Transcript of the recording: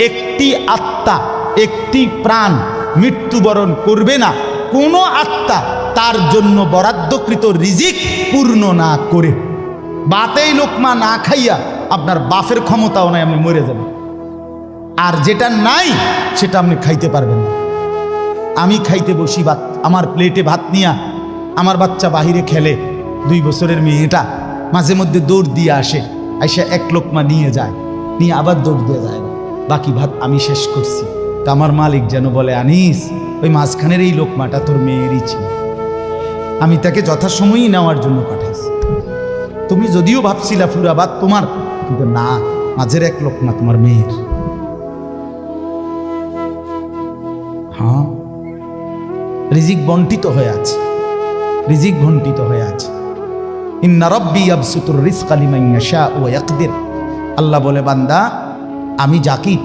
একটি আত্মা, একটি প্রাণ মৃত্যুবরণ করবে না কোনো আত্মা তার জন্য বরাদ্দকৃত রিজিক পূর্ণ না করে। বাতেই লোকমা না খাইয়া আপনার বাপের ক্ষমতাও নাই, আপনি মরে যাবেন। আর যেটা নাই সেটা আপনি খাইতে পারবেন না। আমি খাইতে বসি ভাত, আমার প্লেটে ভাত নিয়া আমার বাচ্চা বাহিরে খেলে, 2 বছরের মেয়েটা মাঝে মধ্যে দৌড় দিয়ে আসে, আইসা এক লোকমা নিয়ে যায়, নিয়ে আবার দৌড় দিয়ে যায়, বাকি ভাত আমি শেষ করছি। তা আমার মালিক যেন বলে, আনিস ওই মাঝখানের এই লোকমাটা তোর মেয়েরই ছিল, আমি তাকে যথাসময়ই নেওয়ার জন্য পাঠাইছি। তুমি যদিও ভাবছিলা পুরা ভাত তোমার, কিন্তু না, মাঝের এক লোকমা তোমার মেয়ের। হ্যাঁ, রিজিক বন্টিত হয়ে আছে, রিজিক বন্টিত হয়ে আছে। ইন্না রাব্বি ইয়াবসুতুর রিজকা লিমান ইয়াশা ওয়া ইয়াকদির। আল্লাহ বলে, বান্দা আমি যাকে